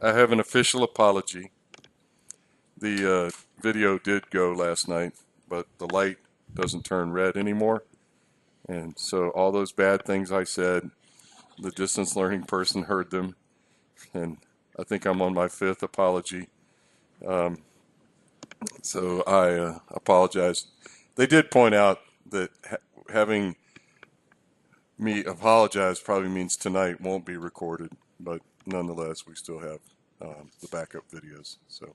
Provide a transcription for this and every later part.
I have an official apology. The video did go last night, but the light doesn't turn red anymore. And so all those bad things I said, the distance learning person heard them. And I think I'm on my fifth apology. Um, so I apologize. They did point out that having me apologize probably means tonight won't be recorded, but nonetheless, we still have the backup videos. So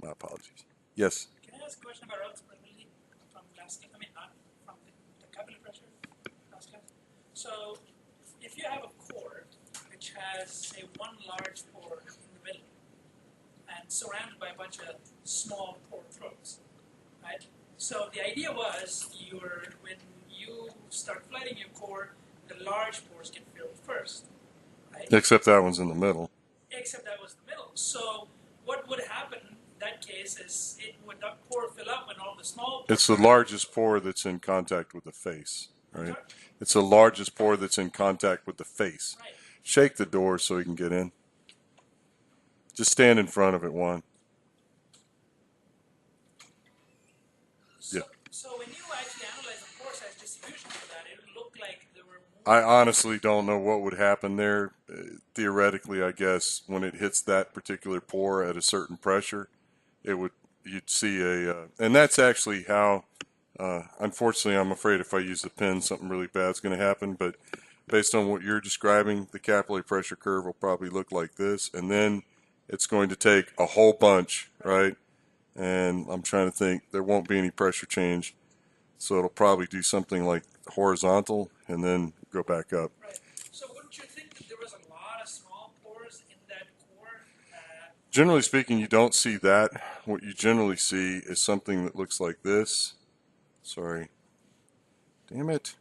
my apologies. Yes. Can I ask a question about relative permeability from last I mean, not from the capillary pressure last class? So, if you have a core which has, say, one large pore in the middle and surrounded by a bunch of small pore throats, right? So the idea was when you start flooding your core, the large pores can fill first, right? Except that one's in the middle. Except that was the middle. So what would happen in that case is it would not pore fill up when all the small pores. It's the largest pore that's in contact with the face, right? It's the largest pore that's in contact with the face. Right. Shake the door so he can get in. Just stand in front of it, Juan. So, Yeah. so when you actually analyze the pore size distribution for that, it would look like there were more. I honestly don't know what would happen there. Theoretically, I guess when it hits that particular pore at a certain pressure, you'd see and that's actually how. Unfortunately, I'm afraid if I use the pen, something really bad's going to happen. But based on what you're describing, the capillary pressure curve will probably look like this, and then it's going to take a whole bunch, right? And I'm trying to think, there won't be any pressure change, so it'll probably do something like horizontal and then go back up. Right. So wouldn't you think that there was a lot of small pores in that core? Generally speaking, you don't see that. What you generally see is something that looks like this. Sorry. Damn it.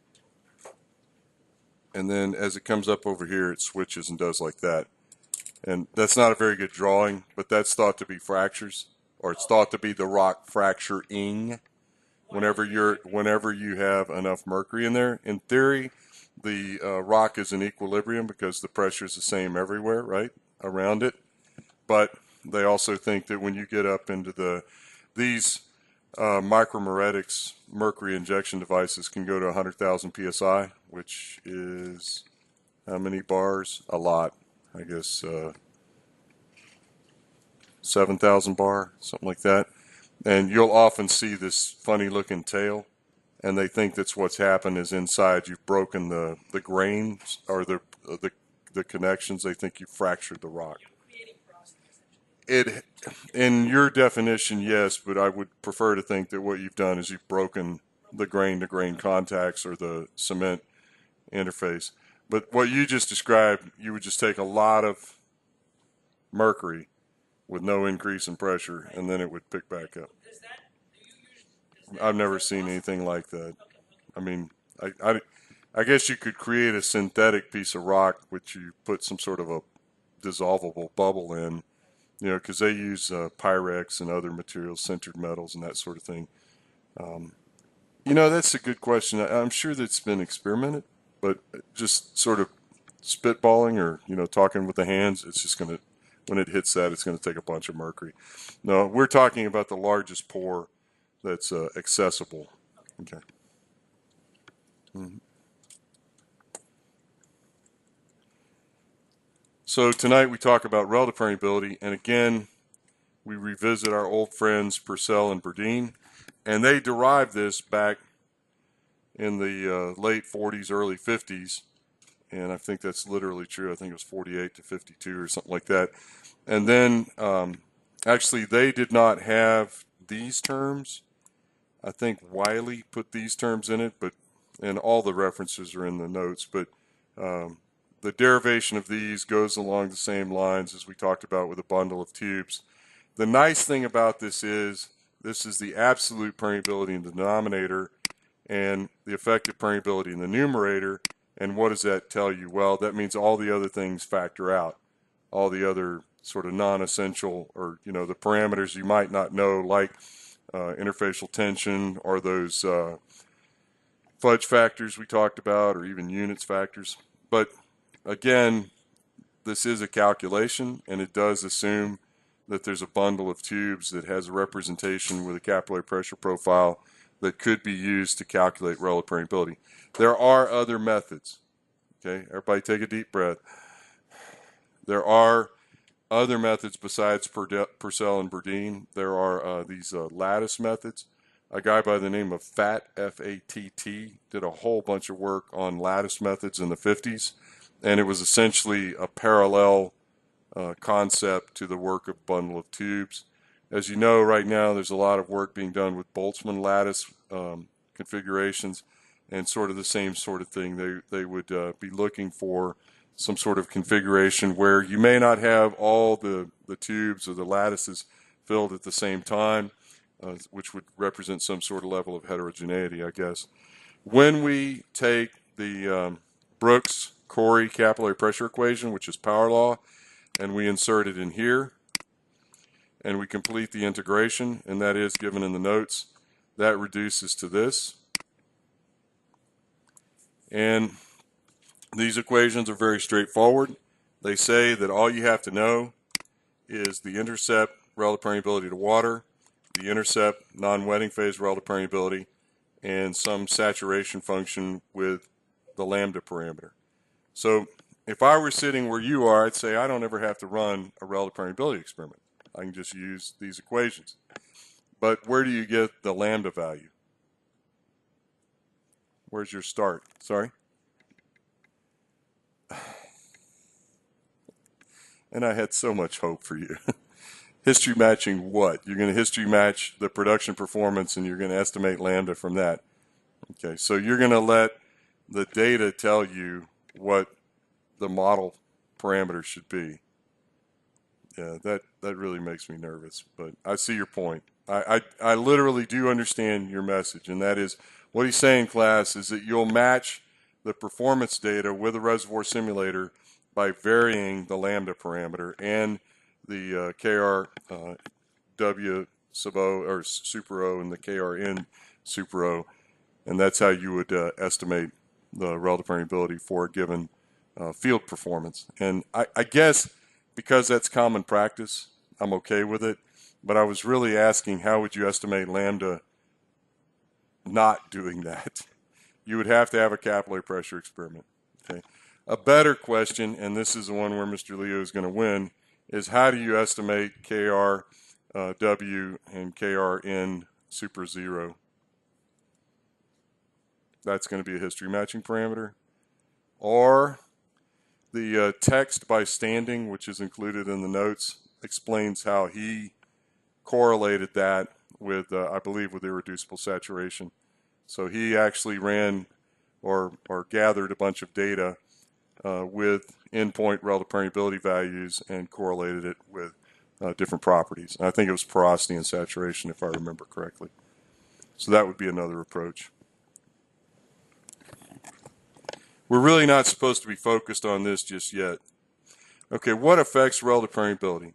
And then as it comes up over here, it switches and does like that. And that's not a very good drawing, but that's thought to be fractures, or it's thought to be the rock fracturing whenever you have enough mercury in there. In theory, the rock is in equilibrium because the pressure is the same everywhere, right, around it. But they also think that when you get up into these micromeretics mercury injection devices can go to 100,000 psi, which is how many bars? A lot. I guess 7,000 bar, something like that. And you'll often see this funny looking tail, and they think that's what's happened is inside you've broken the grains or the connections. They think you fractured the rock. It, in your definition, yes, but I would prefer to think that what you've done is you've broken the grain-to-grain contacts or the cement interface. But what you just described, you would just take a lot of mercury with no increase in pressure, and then it would pick back up. I've never seen anything like that. I mean, I guess you could create a synthetic piece of rock which you put some sort of a dissolvable bubble in, you know, because they use Pyrex and other materials, sintered metals and that sort of thing. You know, that's a good question. I'm sure that's been experimented, but just sort of spitballing or, you know, talking with the hands, it's just going to, when it hits that, it's going to take a bunch of mercury. No, we're talking about the largest pore that's accessible. Okay. Mm-hmm. So tonight we talk about relative permeability, and again, we revisit our old friends Purcell and Berdeen, and they derived this back in the late 40s, early 50s, and I think that's literally true. I think it was 48 to 52 or something like that. And then actually they did not have these terms. I think Wiley put these terms in it, and all the references are in the notes, but the derivation of these goes along the same lines as we talked about with a bundle of tubes. The nice thing about this is the absolute permeability in the denominator and the effective permeability in the numerator. And what does that tell you? Well, that means all the other things factor out. All the other sort of non-essential, or, you know, the parameters you might not know, like interfacial tension or those fudge factors we talked about, or even units factors. But again, this is a calculation, and it does assume that there's a bundle of tubes that has a representation with a capillary pressure profile that could be used to calculate relative permeability. There are other methods. Okay, everybody take a deep breath. There are other methods besides Purcell and Berdeen. There are these lattice methods. A guy by the name of Fatt, F-A-T-T, did a whole bunch of work on lattice methods in the 50s, and it was essentially a parallel concept to the work of bundle of tubes. As you know, right now there's a lot of work being done with Boltzmann lattice configurations, and sort of the same sort of thing. They would be looking for some sort of configuration where you may not have all the tubes or the lattices filled at the same time, which would represent some sort of level of heterogeneity, I guess. When we take the Brooks-Corey capillary pressure equation, which is power law, and we insert it in here, and we complete the integration, and that is given in the notes, that reduces to this. And these equations are very straightforward. They say that all you have to know is the intercept relative permeability to water, the intercept non-wetting phase relative permeability, and some saturation function with the lambda parameter. So if I were sitting where you are, I'd say I don't ever have to run a relative permeability experiment. I can just use these equations. But where do you get the lambda value? Where's your start? Sorry? And I had so much hope for you. History matching what? You're going to history match the production performance and you're going to estimate lambda from that. Okay, so you're going to let the data tell you what the model parameters should be. Yeah, that really makes me nervous, but I see your point. I literally do understand your message, and that is what he's saying, class, is that you'll match the performance data with a reservoir simulator by varying the lambda parameter and the KRW sub O or super O and the KRN super O, and that's how you would estimate the relative permeability for a given field performance. And I guess because that's common practice, I'm okay with it. But I was really asking, how would you estimate lambda not doing that? You would have to have a capillary pressure experiment. Okay. A better question, and this is the one where Mr. Leo is going to win, is how do you estimate KRW and KRN super zero? That's going to be a history matching parameter. Or the text by Standing, which is included in the notes, explains how he correlated that with, I believe, with irreducible saturation. So he actually ran or gathered a bunch of data with endpoint relative permeability values and correlated it with different properties. And I think it was porosity and saturation, if I remember correctly. So that would be another approach. We're really not supposed to be focused on this just yet. Okay, what affects relative permeability?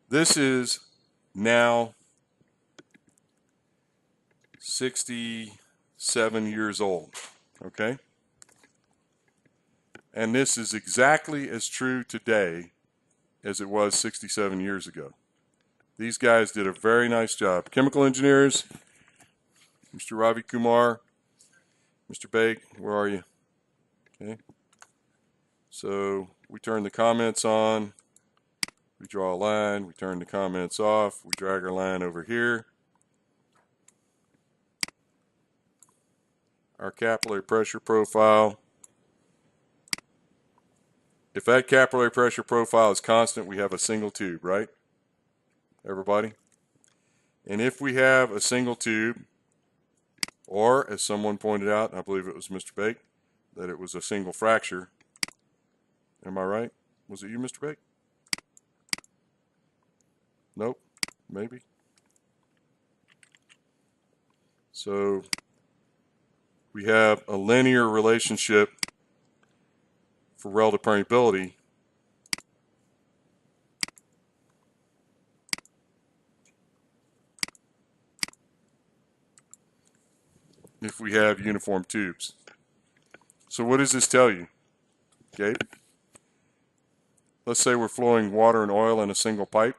This is now 67 years old, okay? And this is exactly as true today as it was 67 years ago. These guys did a very nice job. Chemical engineers, Mr. Ravi Kumar, Mr. Baig, where are you? Okay. So we turn the comments on, we draw a line, we turn the comments off, we drag our line over here. Our capillary pressure profile. If that capillary pressure profile is constant, we have a single tube, right? Everybody? And if we have a single tube, or as someone pointed out, and I believe it was Mr. Bake, that it was a single fracture. Am I right? Was it you, Mr. Bake? Nope. Maybe. So we have a linear relationship for relative permeability if we have uniform tubes. So what does this tell you? Okay. let's say we're flowing water and oil in a single pipe,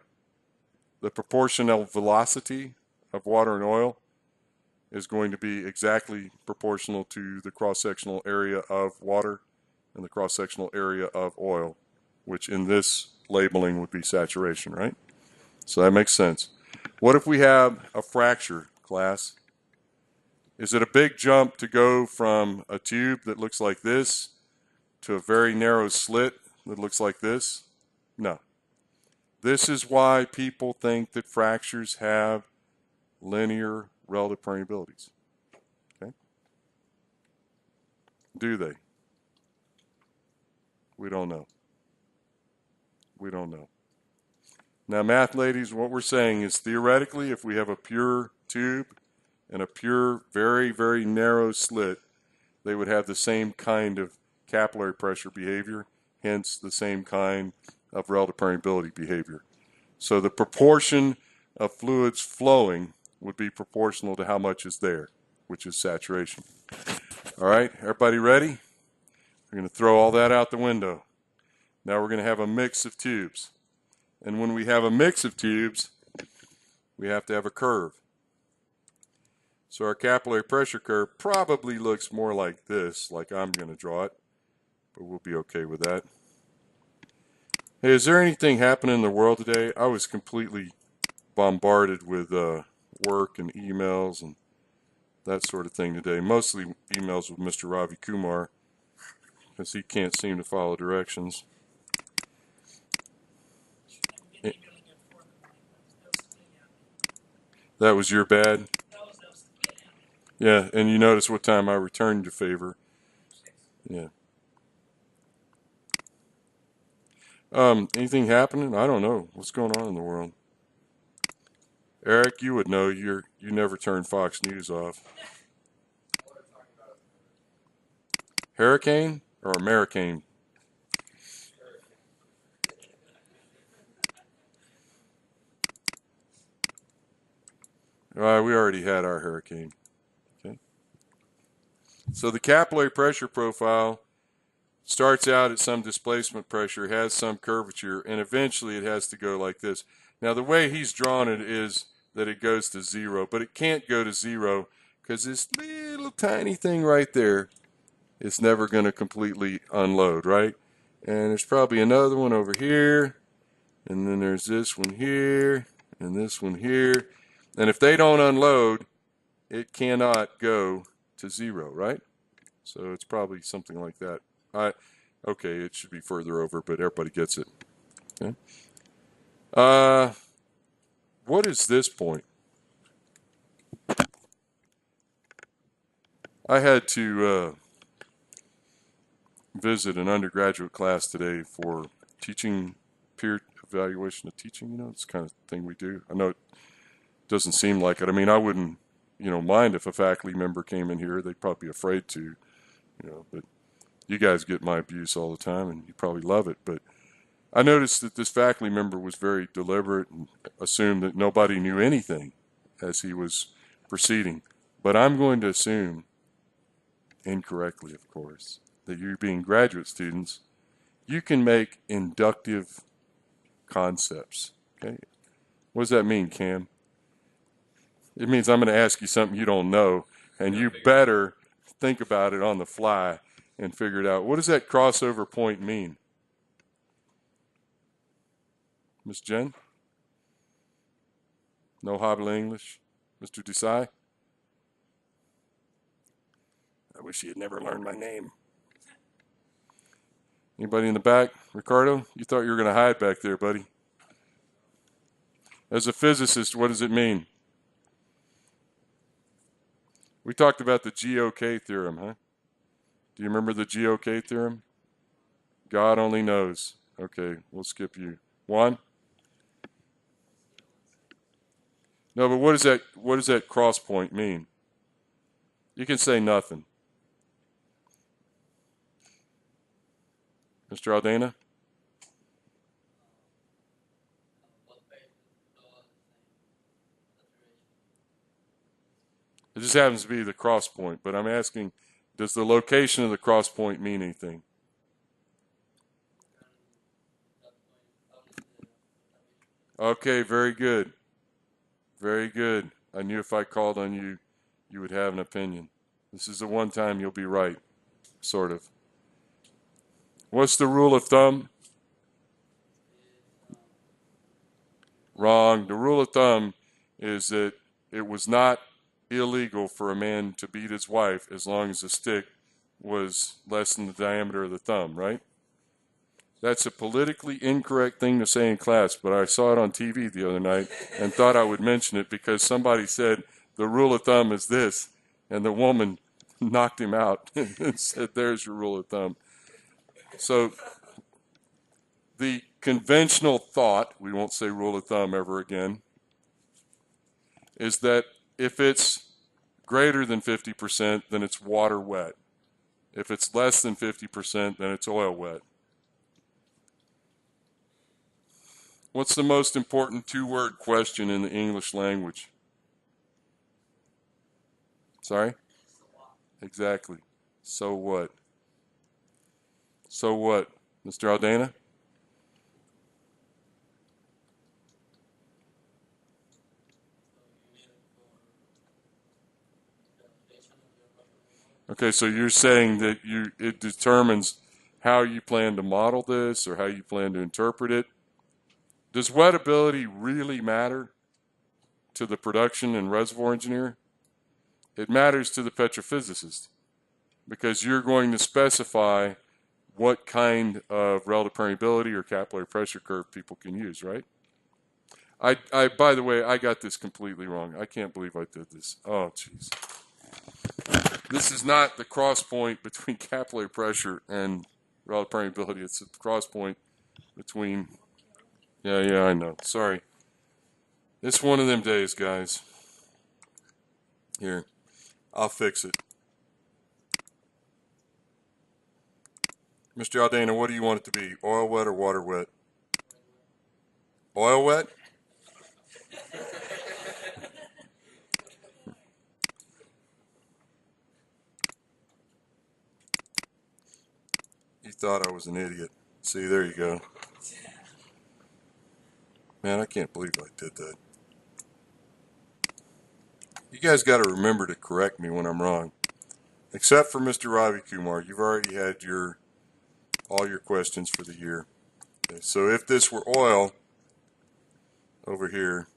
the proportional velocity of water and oil is going to be exactly proportional to the cross-sectional area of water and the cross-sectional area of oil, which in this labeling would be saturation, right? So that makes sense. What if we have a fracture, class? Is it a big jump to go from a tube that looks like this to a very narrow slit that looks like this? No. This is why people think that fractures have linear relative permeabilities. Okay? Do they? We don't know. We don't know. Now, math ladies, what we're saying is theoretically, if we have a pure tube and a pure, very, very narrow slit, they would have the same kind of capillary pressure behavior, hence the same kind of relative permeability behavior. So the proportion of fluids flowing would be proportional to how much is there, which is saturation. All right, everybody ready? We're going to throw all that out the window. Now we're going to have a mix of tubes. And when we have a mix of tubes, we have to have a curve. So our capillary pressure curve probably looks more like this, like I'm going to draw it, but we'll be okay with that. Hey, is there anything happening in the world today? I was completely bombarded with work and emails and that sort of thing today. Mostly emails with Mr. Ravi Kumar, because he can't seem to follow directions. That was your bad? Yeah, and you notice what time I returned your favor. Yeah. Anything happening? I don't know. What's going on in the world? Eric, you would know. You never turn Fox News off. Hurricane or Americane? We already had our hurricane. Okay. So the capillary pressure profile starts out at some displacement pressure, has some curvature, and eventually it has to go like this. Now the way he's drawn it is that it goes to zero, but it can't go to zero because this little tiny thing right there is never going to completely unload, right? And there's probably another one over here, and then there's this one here, and this one here. And if they don't unload, it cannot go to zero, right? So it's probably something like that. Okay, it should be further over, but everybody gets it. Okay. What is this point? I had to visit an undergraduate class today for teaching, peer evaluation of teaching. You know, it's the kind of thing we do. I know it doesn't seem like it. I mean, I wouldn't, mind if a faculty member came in here. They'd probably be afraid to, but you guys get my abuse all the time, and you probably love it. But I noticed that this faculty member was very deliberate and assumed that nobody knew anything as he was proceeding. But I'm going to assume, incorrectly of course, that you being graduate students, you can make inductive concepts. Okay, what does that mean, Cam? It means I'm going to ask you something you don't know, and you better think about it on the fly and figure it out. What does that crossover point mean? Miss Jen? No Hobbly English? Mr. Desai? I wish he had never learned my name. Anybody in the back? Ricardo, you thought you were going to hide back there, buddy. As a physicist, what does it mean? We talked about the GOK theorem, huh? Do you remember the GOK theorem? God only knows. Okay, we'll skip you. Juan? No, but what does that cross point mean? You can say nothing. Mr. Aldana? It just happens to be the cross point, but I'm asking, does the location of the cross point mean anything? Okay, very good. Very good. I knew if I called on you, you would have an opinion. This is the one time you'll be right, sort of. What's the rule of thumb? Wrong. The rule of thumb is that it was not illegal for a man to beat his wife as long as the stick was less than the diameter of the thumb, right? That's a politically incorrect thing to say in class, but I saw it on TV the other night and thought I would mention it because somebody said the rule of thumb is this, and the woman knocked him out and said, "There's your rule of thumb." So the conventional thought, we won't say rule of thumb ever again, is that if it's greater than 50%, then it's water wet. If it's less than 50%, then it's oil wet. What's the most important two-word question in the English language? Sorry? Exactly. So what? So what? Mr. Aldana? Okay, so you're saying that it determines how you plan to model this or how you plan to interpret it. Does wettability really matter to the production and reservoir engineer? It matters to the petrophysicist because you're going to specify what kind of relative permeability or capillary pressure curve people can use, right? By the way, I got this completely wrong. I can't believe I did this. Oh, jeez. This is not the cross point between capillary pressure and relative permeability. It's a cross point between. Yeah, I know. Sorry. It's one of them days, guys. Here, I'll fix it. Mr. Aldana, what do you want it to be? Oil wet or water wet? Oil wet? You thought I was an idiot. See, there you go. Man, I can't believe I did that. You guys got to remember to correct me when I'm wrong. Except for Mr. Ravi Kumar, you've already had all your questions for the year. Okay, so if this were oil over here,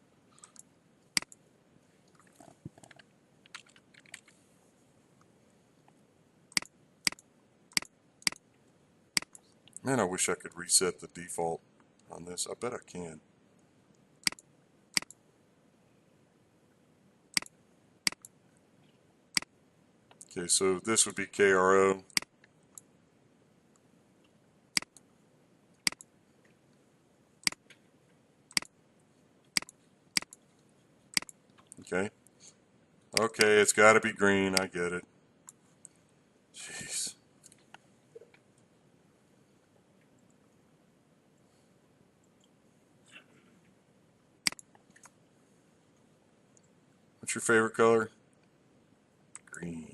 man, I wish I could reset the default on this. I bet I can. Okay, so this would be KRO. Okay. Okay, it's got to be green. I get it. Jeez. What's your favorite color? Green.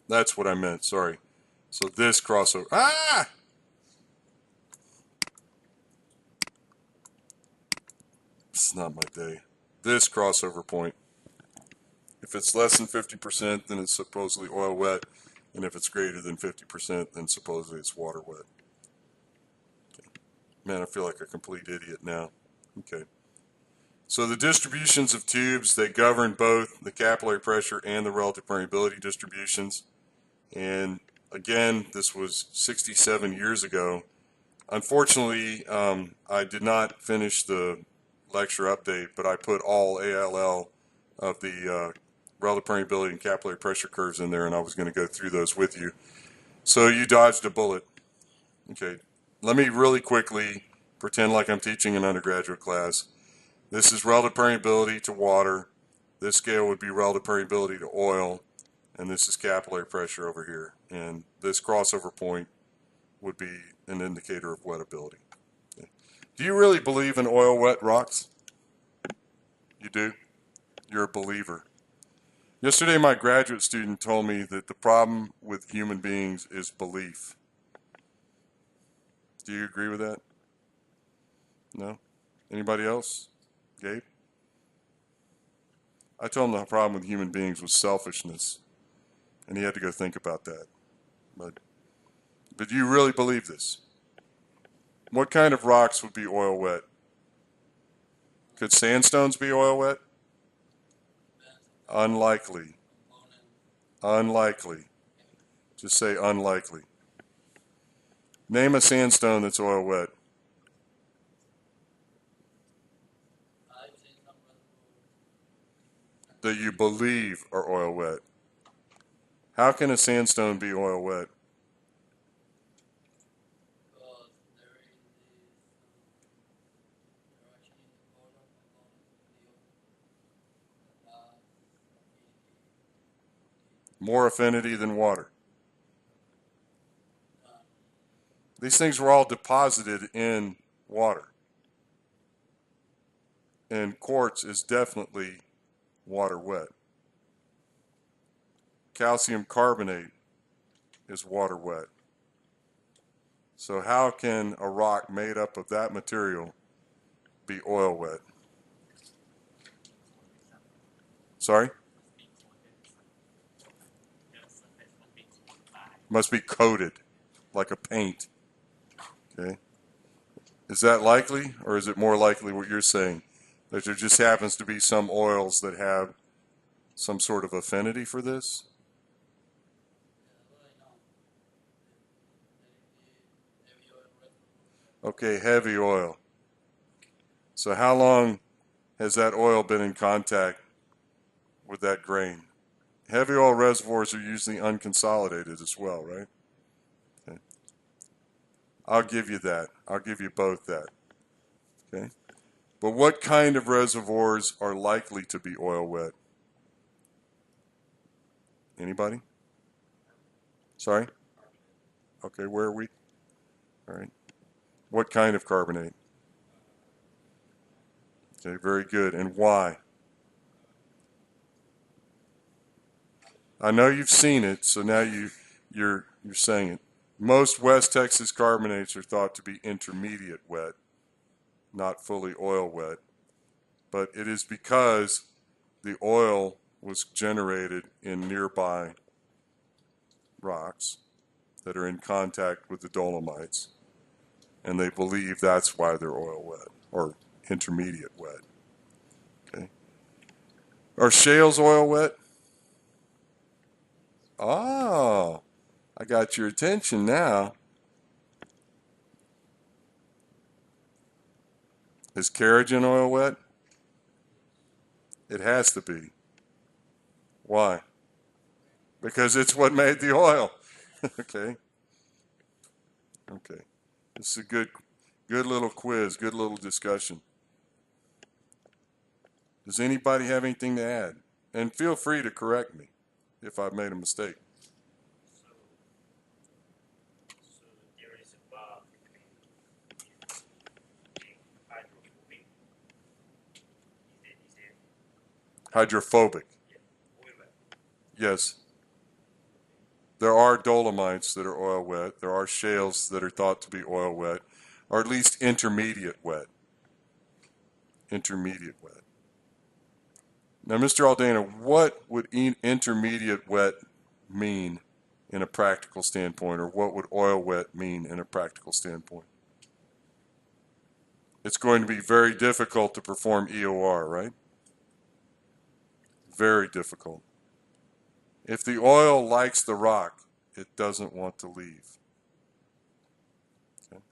That's what I meant. Sorry. So this crossover. Ah! This is not my day. This crossover point. If it's less than 50%, then it's supposedly oil wet. And if it's greater than 50%, then supposedly it's water wet. Okay. Man, I feel like a complete idiot now. Okay. So the distributions of tubes, they govern both the capillary pressure and the relative permeability distributions. And again, this was 67 years ago. Unfortunately, I did not finish the lecture update, but I put all ALL of the relative permeability and capillary pressure curves in there, and I was going to go through those with you. So you dodged a bullet. Okay, let me really quickly pretend like I'm teaching an undergraduate class. This is relative permeability to water. This scale would be relative permeability to oil, and this is capillary pressure over here. And this crossover point would be an indicator of wettability. Okay. Do you really believe in oil wet rocks? You do? You're a believer. Yesterday, my graduate student told me that the problem with human beings is belief. Do you agree with that? No? Anybody else? Gabe? I told him the problem with human beings was selfishness, and he had to go think about that. But do you really believe this? What kind of rocks would be oil wet? Could sandstones be oil wet? Unlikely. Unlikely. Just say unlikely. Name a sandstone that's oil wet. That you believe are oil wet. How can a sandstone be oil wet? More affinity than water. These things were all deposited in water. And quartz is definitely water wet. Calcium carbonate is water wet. So how can a rock made up of that material be oil wet? Sorry? Must be coated like a paint. Okay. Is that likely, or is it more likely what you're saying, that there just happens to be some oils that have some sort of affinity for this? Okay, heavy oil. So how long has that oil been in contact with that grain? Heavy oil reservoirs are usually unconsolidated as well, right? Okay. I'll give you that. I'll give you both that. Okay. But what kind of reservoirs are likely to be oil wet? Anybody? Sorry? Okay, where are we? All right. What kind of carbonate? Okay, very good. And why? I know you've seen it, so now you're saying it. Most West Texas carbonates are thought to be intermediate wet, not fully oil wet. But it is because the oil was generated in nearby rocks that are in contact with the dolomites, and they believe that's why they're oil wet or intermediate wet. Okay. Are shales oil wet? Oh, I got your attention now. Is Carrageen oil wet? It has to be. Why? Because it's what made the oil. Okay. Okay. This is a good little quiz, good little discussion. Does anybody have anything to add? And feel free to correct me if I've made a mistake. So there is a bar between being hydrophobic. Is there Hydrophobic. oil wet? Yes. There are dolomites that are oil wet. There are shales that are thought to be oil wet, or at least intermediate wet. Intermediate wet. Now, Mr. Aldana, what would intermediate wet mean in a practical standpoint, or what would oil wet mean in a practical standpoint? It's going to be very difficult to perform EOR, right? Very difficult. If the oil likes the rock, it doesn't want to leave. Okay.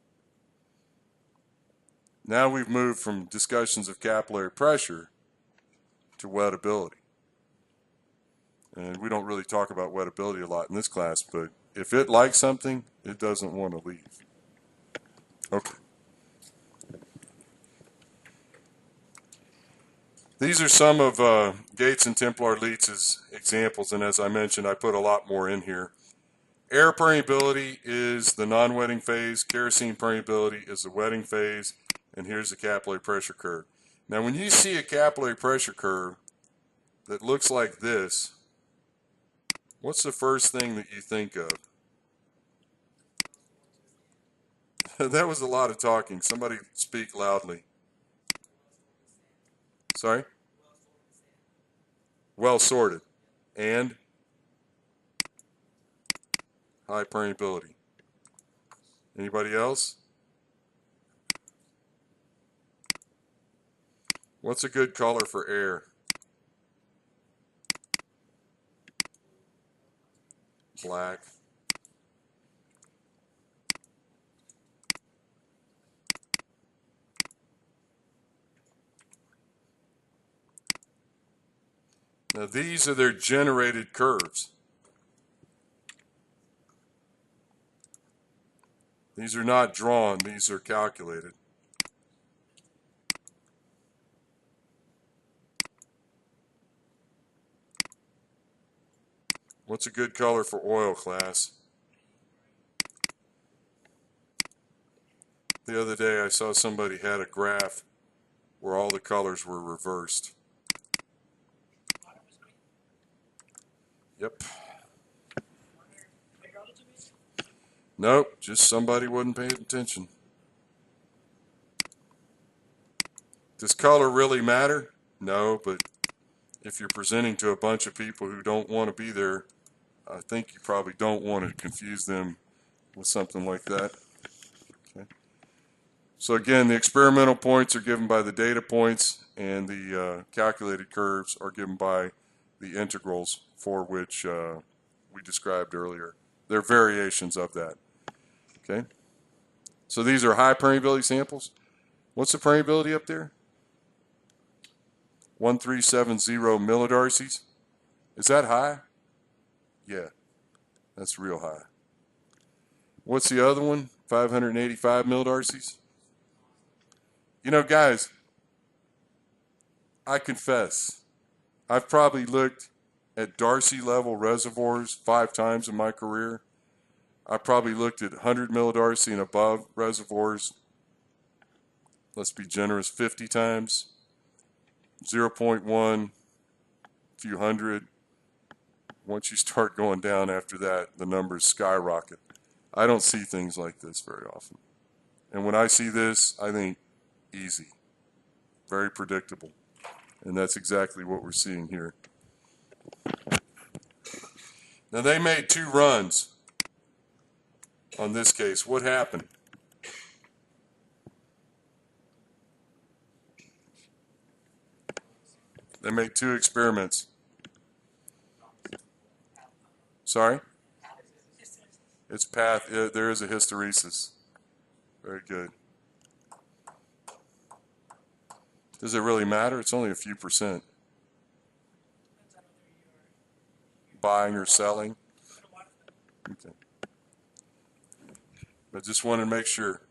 Now we've moved from discussions of capillary pressure to wettability. And we don't really talk about wettability a lot in this class, but if it likes something, it doesn't want to leave. Okay. These are some of Gates and Templar Leitz's examples, and as I mentioned, I put a lot more in here. Air permeability is the non-wetting phase. Kerosene permeability is the wetting phase, and here's the capillary pressure curve. Now, when you see a capillary pressure curve that looks like this, what's the first thing that you think of? That was a lot of talking. Somebody speak loudly. Sorry? Well sorted. And high permeability. Anybody else? What's a good color for air? Black. Now these are their generated curves. These are not drawn, these are calculated. What's a good color for oil, class? The other day I saw somebody had a graph where all the colors were reversed. Yep. Nope, just somebody wasn't paying attention. Does color really matter? No, but if you're presenting to a bunch of people who don't want to be there, I think you probably don't want to confuse them with something like that. Okay. So again, the experimental points are given by the data points, and the calculated curves are given by the integrals for which we described earlier. They're variations of that. Okay. So these are high permeability samples. What's the permeability up there? 1370 millidarcies. Is that high? Yeah, that's real high. What's the other one? 585 millidarcies. You know, guys, I confess, I've probably looked at Darcy level reservoirs 5 times in my career. I probably looked at 100 millidarcy and above reservoirs, let's be generous, 50 times. 0.1, a few hundred. Once you start going down after that, the numbers skyrocket. I don't see things like this very often. And when I see this, I think easy, very predictable. And that's exactly what we're seeing here. Now they made 2 runs on this case. What happened? They made 2 experiments. Sorry? It's path. There is a hysteresis. Very good. Does it really matter? It's only a few percent. Buying or selling. Okay. But just wanted to make sure.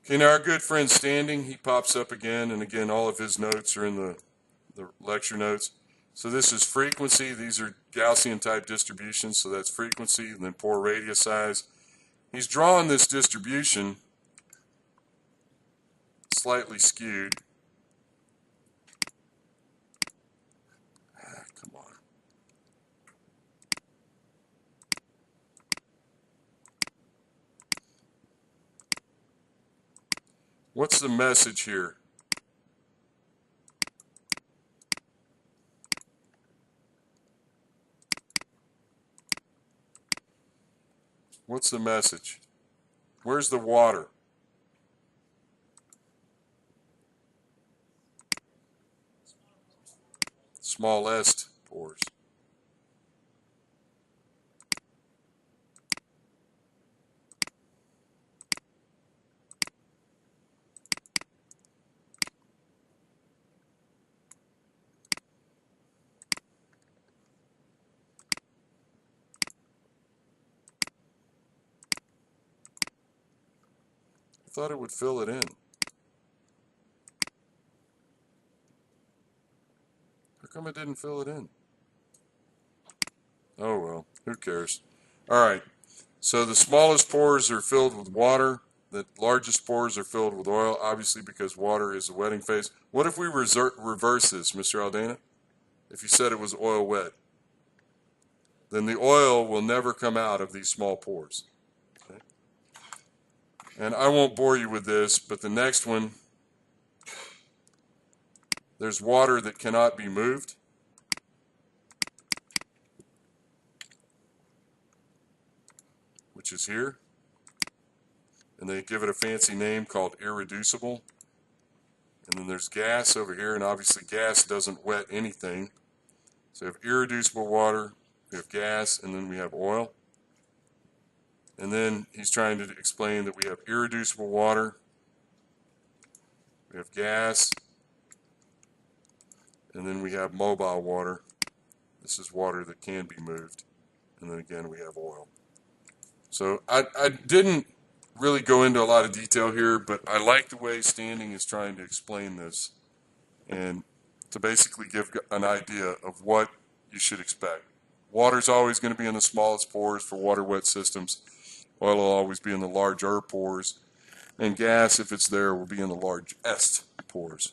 Okay, now our good friend Standing, he pops up again, and again, all of his notes are in the lecture notes. So this is frequency. These are Gaussian type distributions, so that's frequency, and then pore radius size. He's drawing this distribution slightly skewed. Come on. What's the message here? What's the message? Where's the water? Smallest pores. I thought it would fill it in. How come it didn't fill it in? Oh well, who cares? All right, so the smallest pores are filled with water. The largest pores are filled with oil, obviously because water is the wetting phase. What if we reverse this, Mr. Aldana? If you said it was oil wet, then the oil will never come out of these small pores. Okay? And I won't bore you with this, but the next one, there's water that cannot be moved. Which is here. And they give it a fancy name called irreducible. And then there's gas over here, and obviously gas doesn't wet anything. So we have irreducible water, we have gas, and then we have oil. And then he's trying to explain that we have irreducible water, we have gas, and then we have mobile water. This is water that can be moved. And then again, we have oil. So I didn't really go into a lot of detail here, but I like the way Standing is trying to explain this and to basically give an idea of what you should expect. Water's always going to be in the smallest pores for water wet systems. Oil will always be in the larger pores. And gas, if it's there, will be in the largest pores,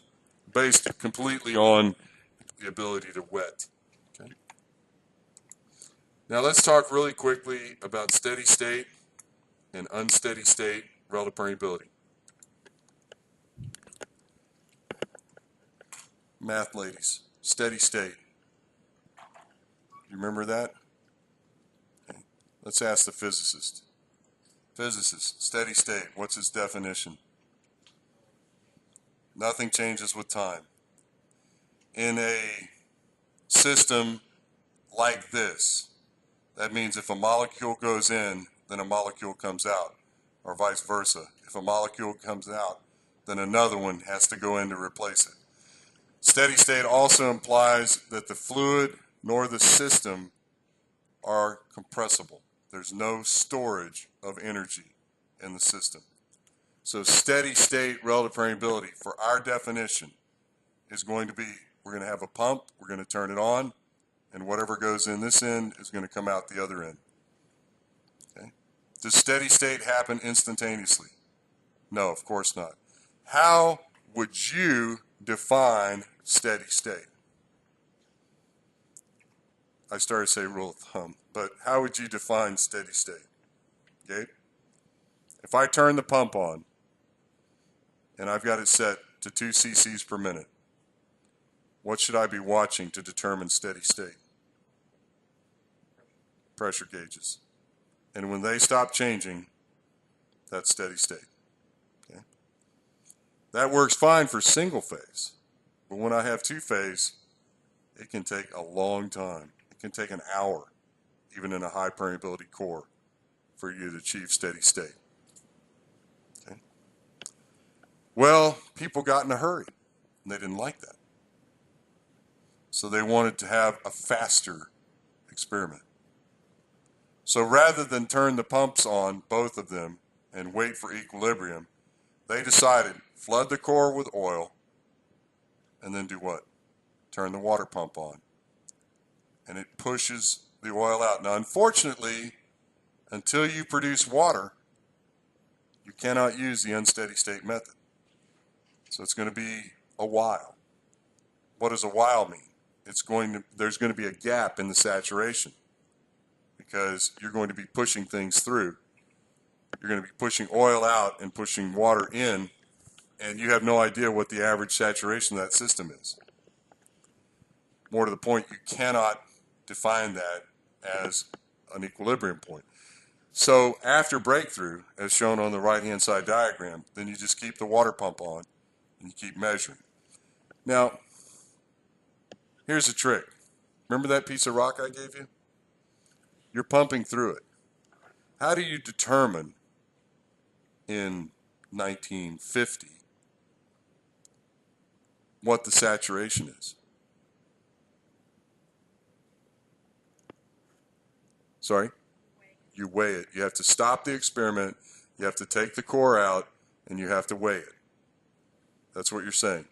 based completely on the ability to wet. Okay. Now let's talk really quickly about steady state and unsteady state relative permeability. Math ladies, steady state. You remember that? Okay. Let's ask the physicist. Physicist, steady state, what's its definition? Nothing changes with time. In a system like this, that means if a molecule goes in, then a molecule comes out, or vice versa. If a molecule comes out, then another one has to go in to replace it. Steady state also implies that the fluid nor the system are compressible. There's no storage of energy in the system. So steady state relative permeability, for our definition, is going to be, we're going to have a pump, we're going to turn it on, and whatever goes in this end is going to come out the other end. Okay? Does steady state happen instantaneously? No, of course not. How would you define steady state? I started to say rule of thumb, but how would you define steady state? Okay? If I turn the pump on and I've got it set to 2 cc's per minute, what should I be watching to determine steady state? Pressure gauges. And when they stop changing, that's steady state. Okay? That works fine for single phase, but when I have two phase, it can take a long time. It can take an hour, even in a high permeability core, for you to achieve steady state. Okay? Well, people got in a hurry, and they didn't like that. So they wanted to have a faster experiment. So rather than turn the pumps on, both of them, and wait for equilibrium, they decided flood the core with oil and then do what? Turn the water pump on. And it pushes the oil out. Now, unfortunately, until you produce water, you cannot use the unsteady state method. So it's going to be a while. What does a while mean? There's going to be a gap in the saturation because you're going to be pushing things through. You're going to be pushing oil out and pushing water in, and you have no idea what the average saturation of that system is. More to the point, you cannot define that as an equilibrium point. So after breakthrough, as shown on the right-hand side diagram, then you just keep the water pump on and you keep measuring. Now, here's the trick. Remember that piece of rock I gave you? You're pumping through it. How do you determine in 1950 what the saturation is? Sorry? You weigh it. You have to stop the experiment, you have to take the core out, and you have to weigh it. That's what you're saying.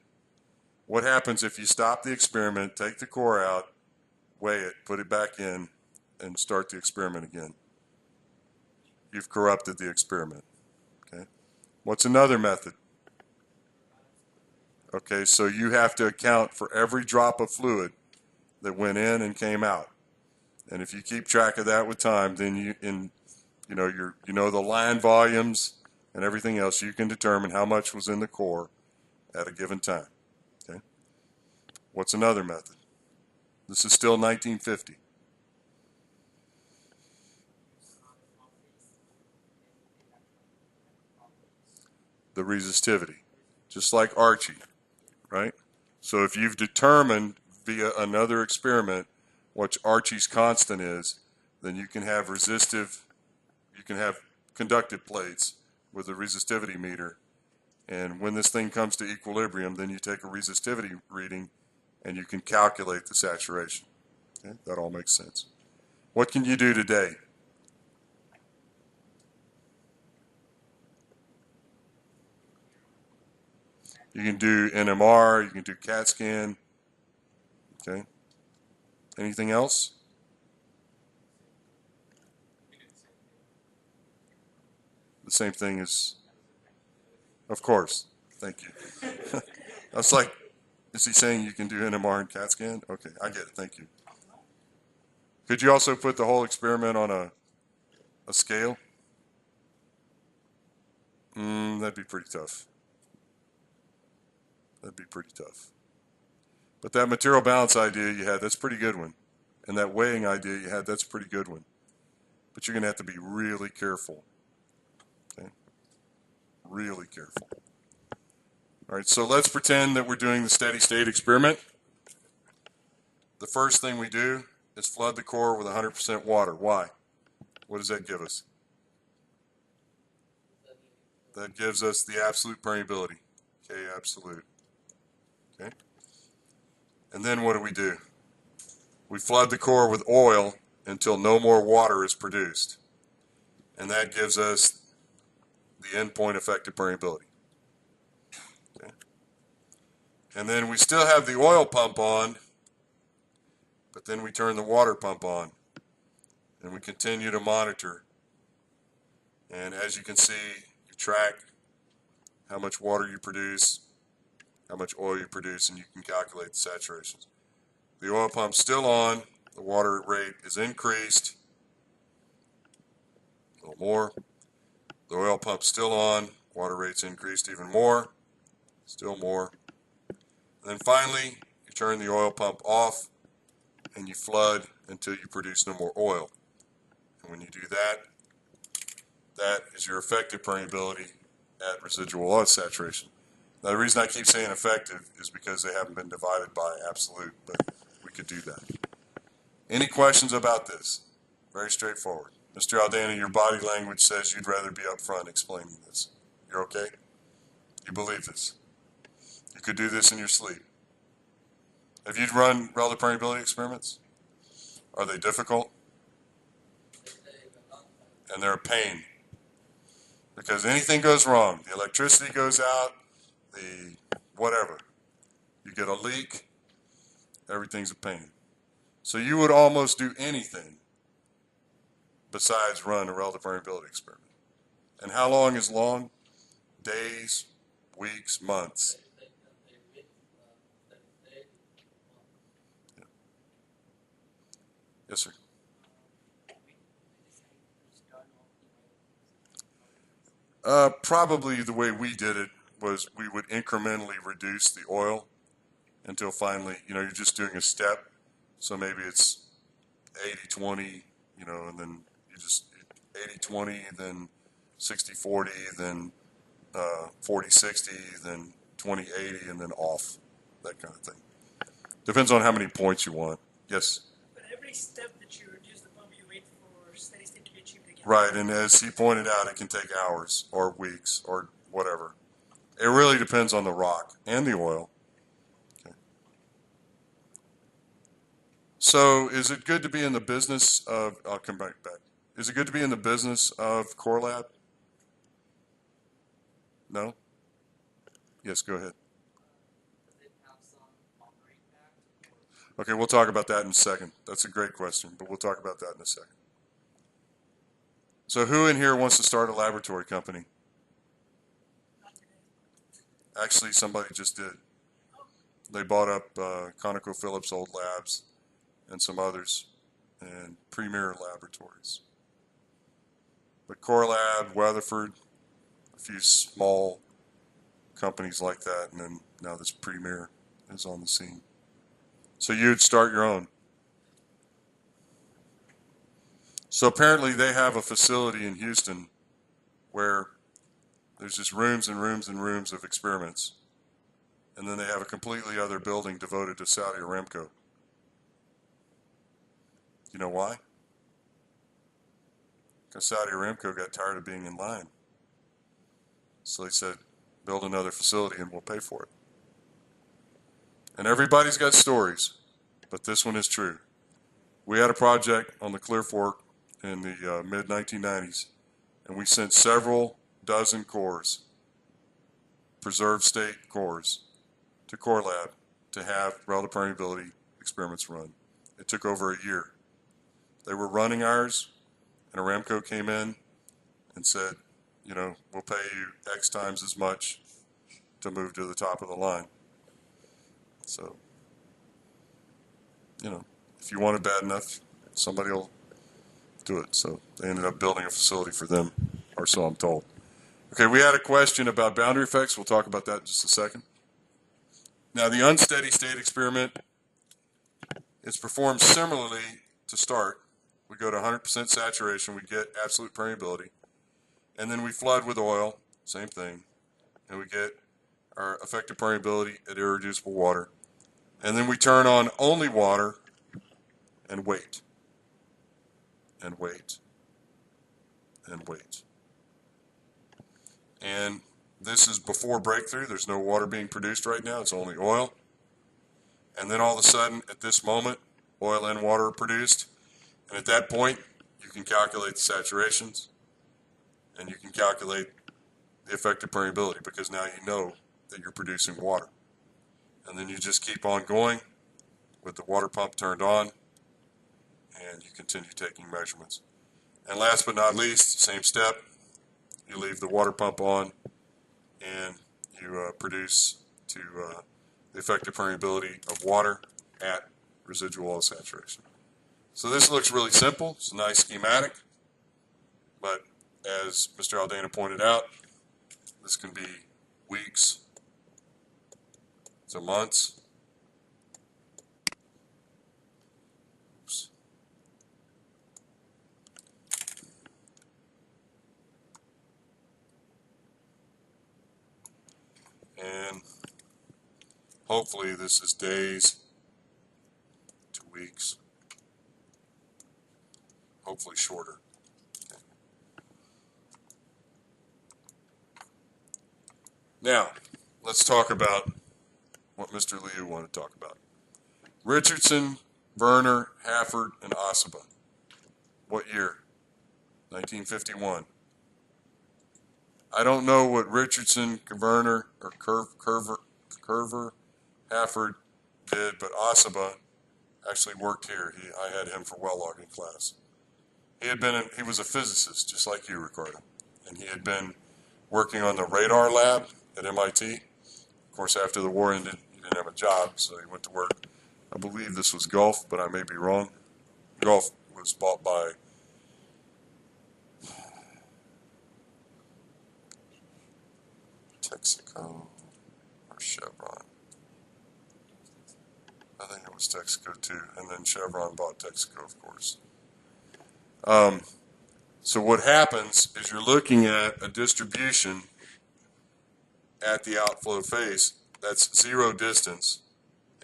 What happens if you stop the experiment, take the core out, weigh it, put it back in, and start the experiment again? You've corrupted the experiment. Okay. What's another method? Okay, so you have to account for every drop of fluid that went in and came out. And if you keep track of that with time, then you know the line volumes and everything else, you can determine how much was in the core at a given time. Okay? What's another method? This is still 1950. The resistivity, just like Archie, right? So if you've determined via another experiment what Archie's constant is, then you can have conductive plates with a resistivity meter. And when this thing comes to equilibrium, then you take a resistivity reading and you can calculate the saturation. Okay? That all makes sense. What can you do today? You can do NMR, you can do CAT scan. Okay. Anything else? The same thing as, of course. Thank you. I was like, is he saying you can do NMR and CAT scan? Okay, I get it. Thank you. Could you also put the whole experiment on a scale? That'd be pretty tough. That'd be pretty tough. But that material balance idea you had, that's a pretty good one. And that weighing idea you had, that's a pretty good one. But you're going to have to be really careful. Okay? Really careful. All right, so let's pretend that we're doing the steady state experiment. The first thing we do is flood the core with 100% water. Why? What does that give us? That gives us the absolute permeability. K absolute. Okay? And then what do? We flood the core with oil until no more water is produced. And that gives us the endpoint effective permeability. Okay? And then we still have the oil pump on, but then we turn the water pump on. And we continue to monitor. And as you can see, you track how much water you produce, how much oil you produce, and you can calculate the saturations. The oil pump's still on, the water rate is increased, a little more. The oil pump's still on, water rate's increased even more, still more. And then finally, you turn the oil pump off and you flood until you produce no more oil. And when you do that, that is your effective permeability at residual oil saturation. Now, the reason I keep saying effective is because they haven't been divided by absolute, but we could do that. Any questions about this? Very straightforward. Mr. Aldana, your body language says you'd rather be up front explaining this. You're okay? You believe this? You could do this in your sleep. Have you run relative permeability experiments? Are they difficult? And they're a pain. Because anything goes wrong. The electricity goes out, the whatever. You get a leak, everything's a pain. So you would almost do anything besides run a relative permeability experiment. And how long is long? Days, weeks, months. Yeah. Yes, sir. Probably the way we did it was we would incrementally reduce the oil until finally, you're just doing a step. So maybe it's 80-20, and then you just 80-20, then 60-40, then 40-60, then 20-80, and then off, that kind of thing. Depends on how many points you want. Yes? But every step that you reduce the pump, you wait for steady state to be achieved again. Right, and as he pointed out, it can take hours or weeks or whatever. It really depends on the rock and the oil. Okay. So is it good to be in the business of, I'll come back. Is it good to be in the business of Core Lab? No? Yes, go ahead. Okay, we'll talk about that in a second. That's a great question, but we'll talk about that in a second. So who in here wants to start a laboratory company? Actually, somebody just did. They bought up ConocoPhillips old labs and some others and Premier Laboratories. But Core Lab, Weatherford, a few small companies like that, and then now this Premier is on the scene. So you'd start your own. So apparently they have a facility in Houston where there's just rooms and rooms and rooms of experiments. And then they have a completely other building devoted to Saudi Aramco. You know why? Because Saudi Aramco got tired of being in line. So they said, build another facility and we'll pay for it. And everybody's got stories, but this one is true. We had a project on the Clear Fork in the mid-1990s, and we sent several dozen cores, preserved state cores, to Core Lab to have relative permeability experiments run. It took over a year. They were running ours, and Aramco came in and said, you know, we'll pay you X times as much to move to the top of the line. So, you know, if you want it bad enough, somebody will do it. So they ended up building a facility for them, or so I'm told. Okay, we had a question about boundary effects. We'll talk about that in just a second. Now, the unsteady state experiment is performed similarly to start. We go to 100% saturation, we get absolute permeability, and then we flood with oil, same thing, and we get our effective permeability at irreducible water. And then we turn on only water and wait, and wait, and wait. And this is before breakthrough. There's no water being produced right now. It's only oil. And then all of a sudden, at this moment, oil and water are produced. And at that point, you can calculate the saturations and you can calculate the effective permeability because now you know that you're producing water. And then you just keep on going with the water pump turned on and you continue taking measurements. And last but not least, same step, you leave the water pump on and you produce to the effective permeability of water at residual oil saturation. So this looks really simple. It's a nice schematic, but as Mr. Aldana pointed out, this can be weeks to months. Oops. And hopefully this is days to weeks, hopefully shorter. Now, let's talk about what Mr. Liu wanted to talk about. Richardson, Werner, Hafford, and Osaba. What year? 1951. I don't know what Richardson, Werner, or Curver, Hafford did, but Osaba actually worked here. I had him for well logging class. He was a physicist, just like you, Ricardo, and he had been working on the radar lab at MIT. Of course, after the war ended, he didn't have a job, so he went to work. I believe this was Gulf, but I may be wrong. Gulf was bought by Texaco or Chevron. I think it was Texaco too, and then Chevron bought Texaco, of course. So what happens is you're looking at a distribution at the outflow face that's zero distance,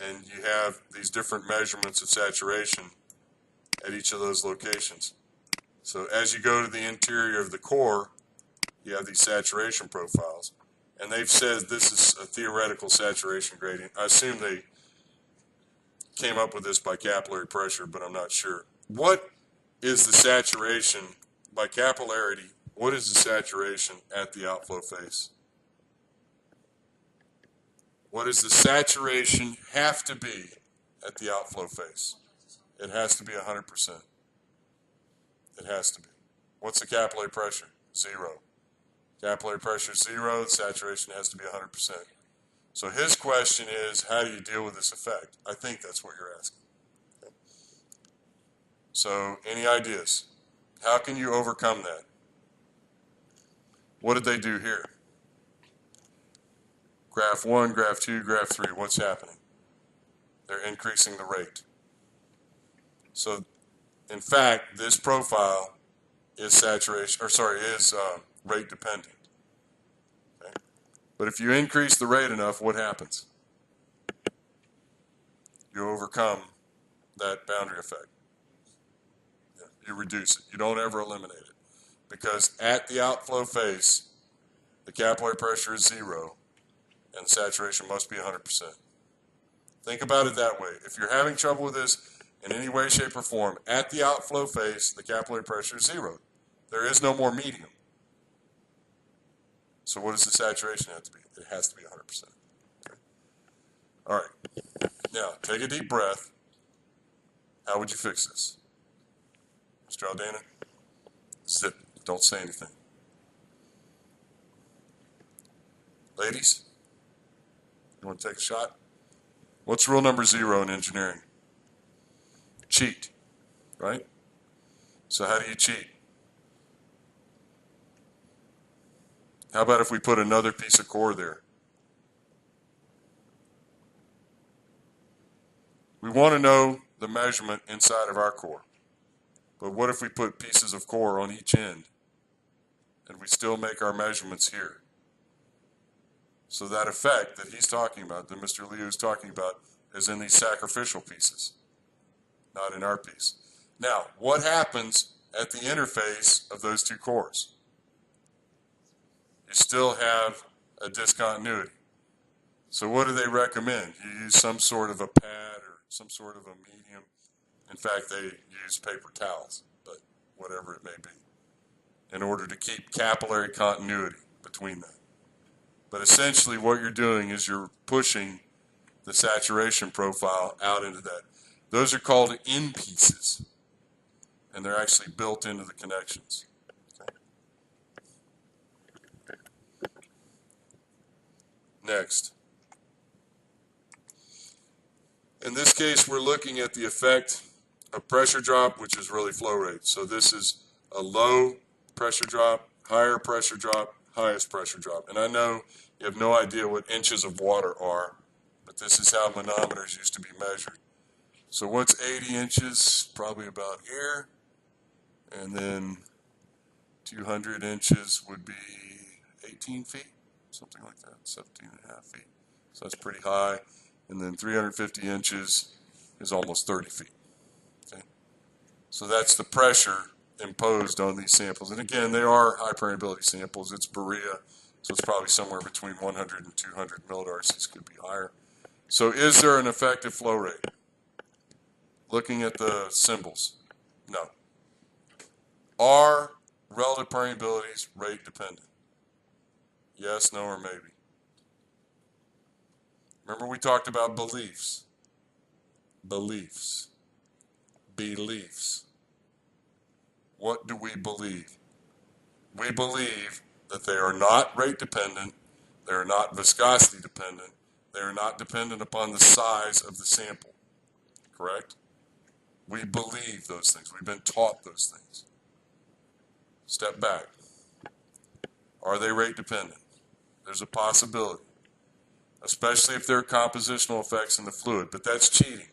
and you have these different measurements of saturation at each of those locations. So as you go to the interior of the core, you have these saturation profiles. And they've said this is a theoretical saturation gradient. I assume they came up with this by capillary pressure, but I'm not sure. What is the saturation by capillarity? What is the saturation at the outflow face? What does the saturation have to be at the outflow face? It has to be 100%. It has to be. What's the capillary pressure? 0. Capillary pressure 0, the saturation has to be 100%. So his question is, how do you deal with this effect? I think that's what you're asking. Okay. So any ideas? How can you overcome that? What did they do here? Graph 1, graph 2, graph 3, what's happening? They're increasing the rate. So, in fact, this profile is rate dependent. Okay? But if you increase the rate enough, what happens? You overcome that boundary effect. You reduce it. You don't ever eliminate it. Because at the outflow phase, the capillary pressure is 0, and the saturation must be 100%. Think about it that way. If you're having trouble with this in any way, shape, or form, at the outflow phase, the capillary pressure is 0. There is no more medium. So what does the saturation have to be? It has to be 100%. Okay. All right. Now, take a deep breath. How would you fix this? Mr. Aldana? Zip. Don't say anything. Ladies? You want to take a shot? What's rule number 0 in engineering? Cheat, right? So how do you cheat? How about if we put another piece of core there? We want to know the measurement inside of our core. But what if we put pieces of core on each end and we still make our measurements here? So that effect that he's talking about, that Mr. Liu is talking about, is in these sacrificial pieces, not in our piece. Now, what happens at the interface of those two cores? You still have a discontinuity. So what do they recommend? You use some sort of a pad or some sort of a medium. In fact, they use paper towels, but whatever it may be, in order to keep capillary continuity between them. But essentially what you're doing is you're pushing the saturation profile out into that. Those are called end pieces, and they're actually built into the connections. Okay. Next. In this case, we're looking at the effect of pressure drop, which is really flow rate. So this is a low pressure drop, higher pressure drop, highest pressure drop. And I know you have no idea what inches of water are, but this is how manometers used to be measured. So what's 80 inches? Probably about here. And then 200 inches would be 18 feet, something like that, 17 and a half feet. So that's pretty high. And then 350 inches is almost 30 feet. Okay? So that's the pressure imposed on these samples. And again, they are high permeability samples. It's Berea, so it's probably somewhere between 100 and 200 millidarcies, could be higher. So is there an effective flow rate? Looking at the symbols, no. Are relative permeabilities rate dependent? Yes, no, or maybe. Remember we talked about beliefs. Beliefs. Beliefs. What do we believe? We believe that they are not rate dependent, they are not viscosity dependent, they are not dependent upon the size of the sample. Correct? We believe those things. We've been taught those things. Step back. Are they rate dependent? There's a possibility, especially if there are compositional effects in the fluid, but that's cheating.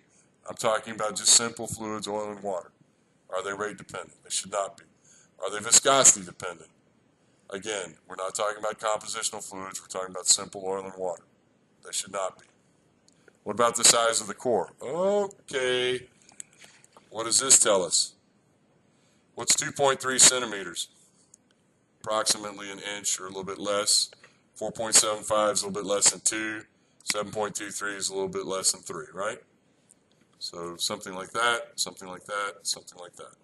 I'm talking about just simple fluids, oil and water. Are they rate dependent? They should not be. Are they viscosity dependent? Again, we're not talking about compositional fluids, we're talking about simple oil and water. They should not be. What about the size of the core? Okay. What does this tell us? What's 2.3 centimeters? Approximately an inch or a little bit less. 4.75 is a little bit less than 2. 7.23 is a little bit less than 3, right? So something like that, something like that, something like that.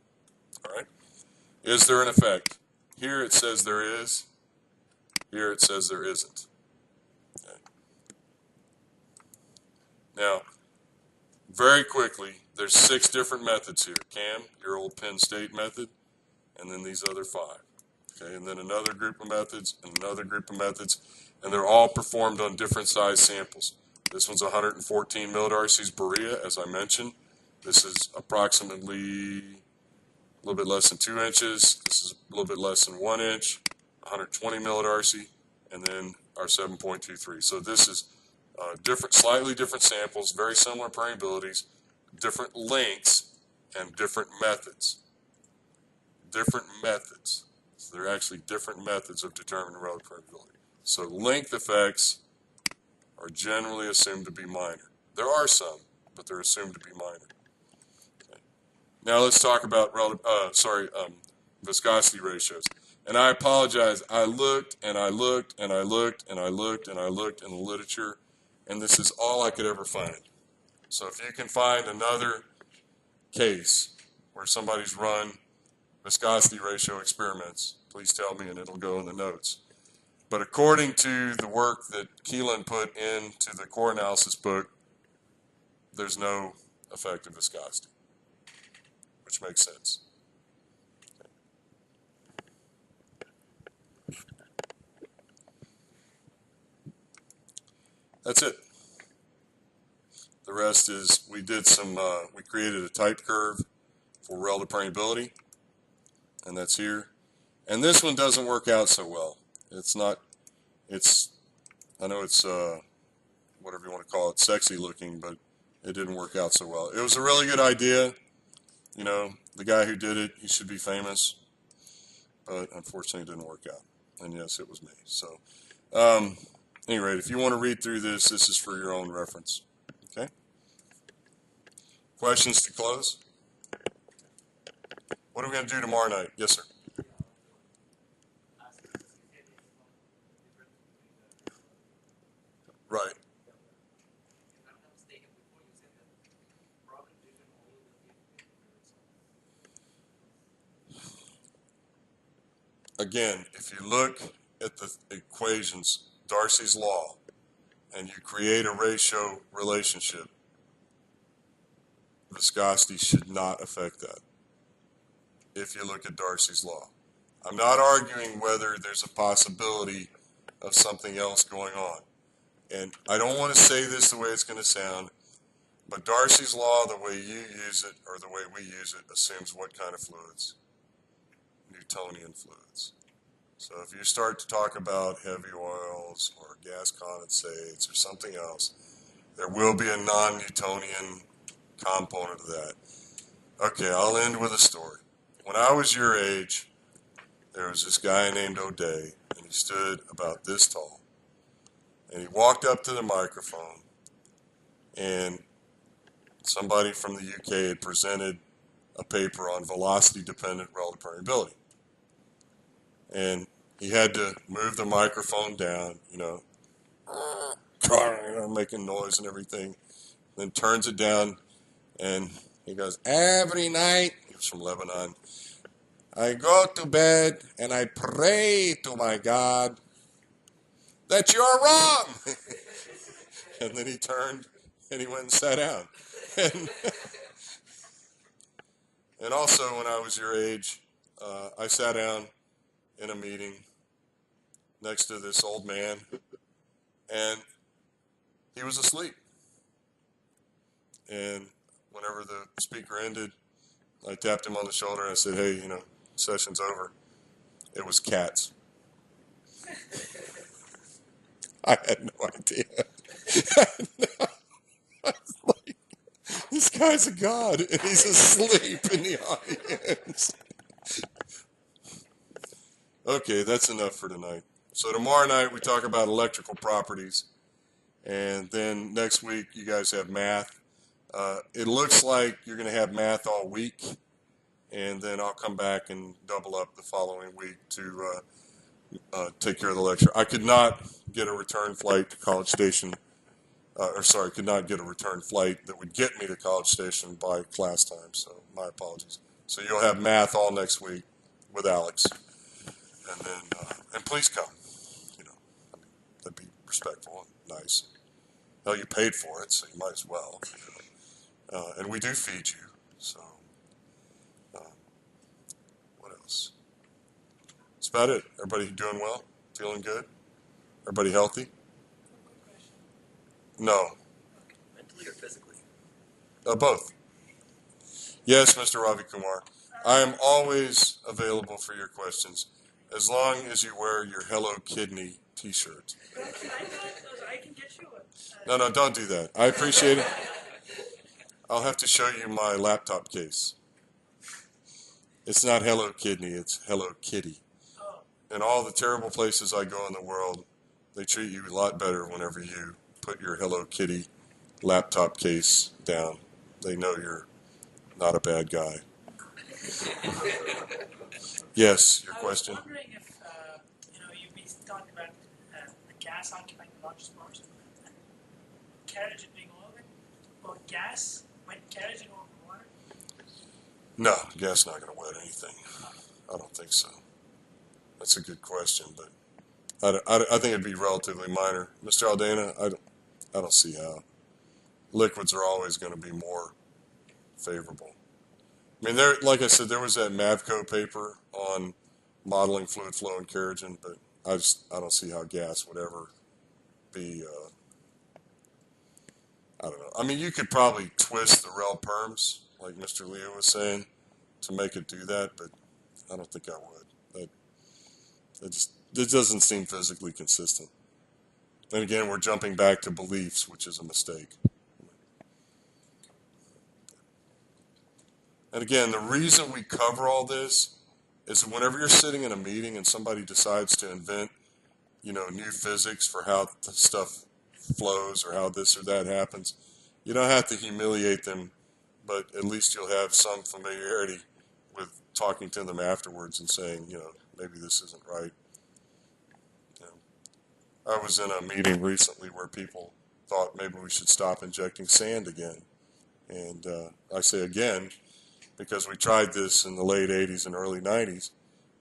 All right? Is there an effect? Here it says there is. Here it says there isn't. Okay. Now, very quickly, there's 6 different methods here. CAM, your old Penn State method, and then these other 5. Okay, and then another group of methods, and another group of methods, and they're all performed on different size samples. This one's 114 millidarcies Berea, as I mentioned. This is approximately a little bit less than 2 inches. This is a little bit less than 1 inch. 120 millidarcy, and then our 7.23. So this is different, slightly different samples, very similar permeabilities, different lengths, and different methods. Different methods. So they're actually different methods of determining relative permeability. So length effects are generally assumed to be minor. There are some, but they're assumed to be minor. Okay. Now let's talk about viscosity ratios. And I apologize. I looked and I looked and I looked and I looked and I looked in the literature, and this is all I could ever find. So if you can find another case where somebody's run viscosity ratio experiments, please tell me and it'll go in the notes. But according to the work that Keelan put into the core analysis book, there's no effective viscosity, which makes sense. That's it. The rest is we did some, we created a type curve for relative permeability, and that's here. And this one doesn't work out so well. It's not, I know it's, whatever you want to call it, sexy looking, but it didn't work out so well. It was a really good idea. You know, the guy who did it, he should be famous, but unfortunately it didn't work out. And yes, it was me. So, any rate, if you want to read through this, this is for your own reference. Okay? Questions to close? What are we going to do tomorrow night? Yes, sir. Right. Again, if you look at the equations, Darcy's law, and you create a ratio relationship, viscosity should not affect that if you look at Darcy's law. I'm not arguing whether there's a possibility of something else going on. And I don't want to say this the way it's going to sound, but Darcy's law, the way you use it, or the way we use it, assumes what kind of fluids? Newtonian fluids. So if you start to talk about heavy oils or gas condensates or something else, there will be a non-Newtonian component of that. Okay, I'll end with a story. When I was your age, there was this guy named O'Day, and he stood about this tall. And he walked up to the microphone, and somebody from the UK had presented a paper on velocity-dependent relative permeability. And he had to move the microphone down, you know, making noise and everything. Then turns it down, and he goes, every night, he was from Lebanon, I go to bed and I pray to my God that you're wrong. And then he turned and he went and sat down. And also, when I was your age, I sat down in a meeting next to this old man, and he was asleep. And whenever the speaker ended, I tapped him on the shoulder and I said, hey, you know, session's over. It was cats. I had no idea. I was like, this guy's a god, and he's asleep in the audience. Okay, that's enough for tonight. So tomorrow night we talk about electrical properties, and then next week you guys have math. It looks like you're going to have math all week, and then I'll come back and double up the following week to take care of the lecture. I could not get a return flight to College Station, could not get a return flight that would get me to College Station by class time, so my apologies. So you'll have math all next week with Alex, and then and please come. You know, I mean, that'd be respectful and nice. Hell, you paid for it, so you might as well. And we do feed you, so what else? That's about it. Everybody doing well? Feeling good? Everybody healthy? No. Mentally or physically? Both. Yes, Mr. Ravi Kumar. I am always available for your questions. As long as you wear your Hello Kidney T-shirt. But actually, I know those. I can get you one. No, no, don't do that. I appreciate it. I'll have to show you my laptop case. It's not Hello Kidney, it's Hello Kitty. Oh, In all the terrible places I go in the world, they treat you a lot better whenever you put your Hello Kitty laptop case down. They know you're not a bad guy. Yes, your question? I was wondering if you've been talking about the gas occupying the largest parts and carriage being all of it, or gas when carriage in open water. No, gas not going to wet anything. I don't think so. That's a good question, but I think it'd be relatively minor. Mr. Aldana, I don't see how. Liquids are always going to be more favorable. I mean, like I said, there was that Mavco paper on modeling fluid flow and carriaging, but I don't see how gas would ever be. I don't know. I mean, you could probably twist the Rel Perms, like Mr. Leo was saying, to make it do that, but I don't think I would. It doesn't seem physically consistent. And again, we're jumping back to beliefs, which is a mistake. And again, the reason we cover all this is that whenever you're sitting in a meeting and somebody decides to invent, new physics for how the stuff flows or how this or that happens, you don't have to humiliate them, but at least you'll have some familiarity with talking to them afterwards and saying, maybe this isn't right. I was in a meeting recently where people thought maybe we should stop injecting sand again. And I say again because we tried this in the late 80s and early 90s,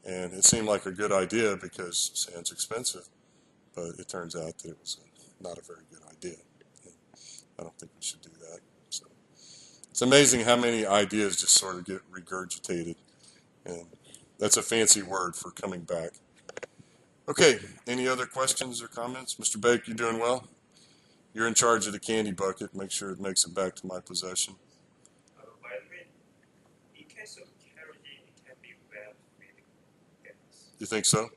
and it seemed like a good idea because sand's expensive, but it turns out that it was not a very good idea. And I don't think we should do that. So it's amazing how many ideas just sort of get regurgitated, and that's a fancy word for coming back. Okay, any other questions or comments? Mr. Bake, you doing well? You're in charge of the candy bucket. Make sure it makes it back to my possession. By the way, in case of carriaging, it can be wet with gas. You think so?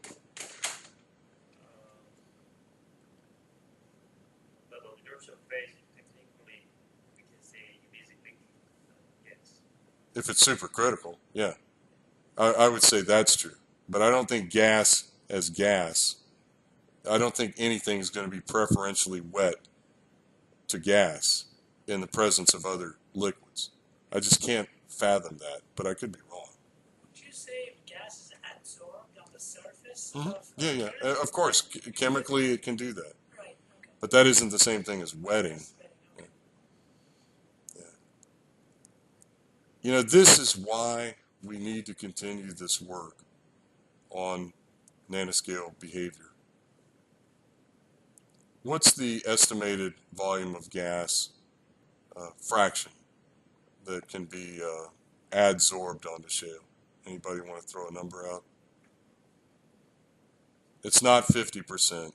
But on your surface, technically, we can say it is a liquid gas. If it's supercritical, yeah. I would say that's true. But I don't think gas as gas, I don't think anything's going to be preferentially wet to gas in the presence of other liquids. I just can't fathom that, but I could be wrong. Would you say gas is adsorbed on the surface Mm-hmm. of Yeah, carriage? of course. Chemically, it can do that. Right. Okay. But that isn't the same thing as wetting. Okay. Yeah. This is why we need to continue this work on nanoscale behavior. What's the estimated volume of gas fraction that can be adsorbed onto shale? Anybody want to throw a number out? It's not 50%.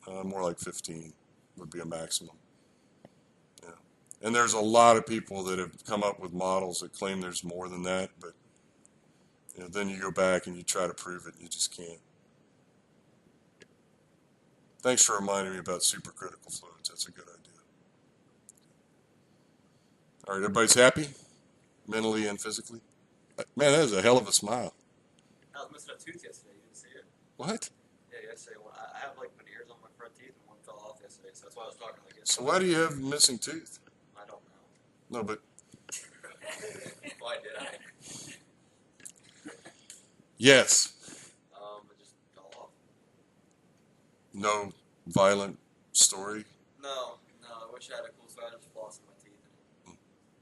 20%. More like 15 would be a maximum. Yeah. And there's a lot of people that have come up with models that claim there's more than that, but then you go back and you try to prove it and you just can't. Thanks for reminding me about supercritical fluids. That's a good idea. All right, everybody's happy? Mentally and physically? Man, that is a hell of a smile. I was missing a tooth yesterday. You didn't see it. What? Yeah, yesterday. Well, I have like veneers on my front teeth, and one fell off yesterday, so that's why I was talking like this. So why do you have a missing tooth? I don't know. No, but Why did I? yes. It just fell off. No violent story. No. I wish I had a cool story. I just flossed my teeth.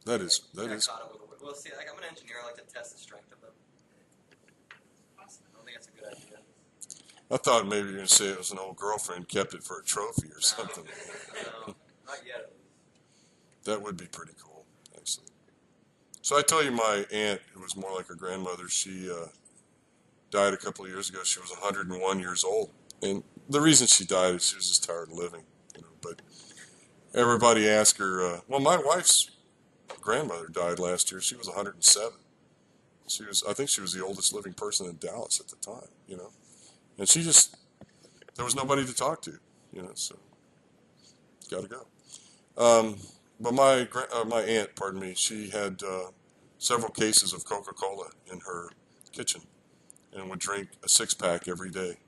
That is. I caught it with a whip. Well, see, like, I'm an engineer. I like to test the strength of them. Awesome. I don't think that's a good idea. I thought maybe you were going to say it was an old girlfriend kept it for a trophy or something. No, not yet at least. That would be pretty cool, actually. So I told you my aunt, who was more like her grandmother, she died a couple of years ago. She was 101 years old. And the reason she died is she was just tired of living. But everybody asked her, well, my wife's grandmother died last year. She was 107. I think she was the oldest living person in Dallas at the time, you know. And there was nobody to talk to, you know, so got to go. But my aunt, pardon me, she had several cases of Coca-Cola in her kitchen and would drink a 6-pack every day.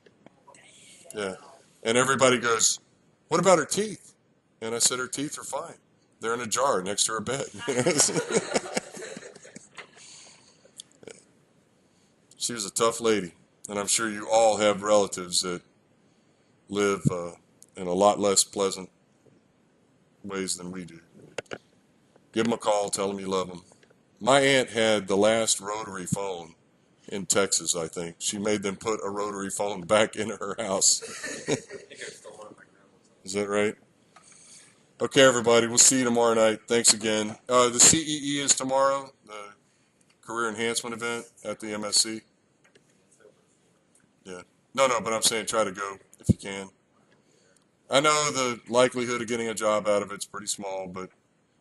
Yeah. And everybody goes, "What about her teeth?" And I said, "Her teeth are fine. They're in a jar next to her bed." She was a tough lady. And I'm sure you all have relatives that live in a lot less pleasant ways than we do. Give them a call. Tell them you love them. My aunt had the last rotary phone in Texas, I think. She made them put a rotary phone back in her house. I think I stole one of my grandma's. Is that right? Okay, everybody. We'll see you tomorrow night. Thanks again. The CEE is tomorrow, the Career Enhancement event at the MSC. Yeah. No, but I'm saying try to go if you can. I know the likelihood of getting a job out of it's pretty small, but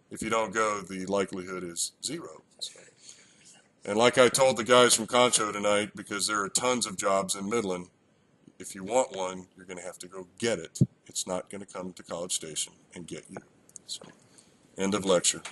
if you don't go, the likelihood is 0. So. And like I told the guys from Concho tonight, because there are tons of jobs in Midland, if you want one, you're going to have to go get it. It's not going to come to College Station and get you. So, end of lecture.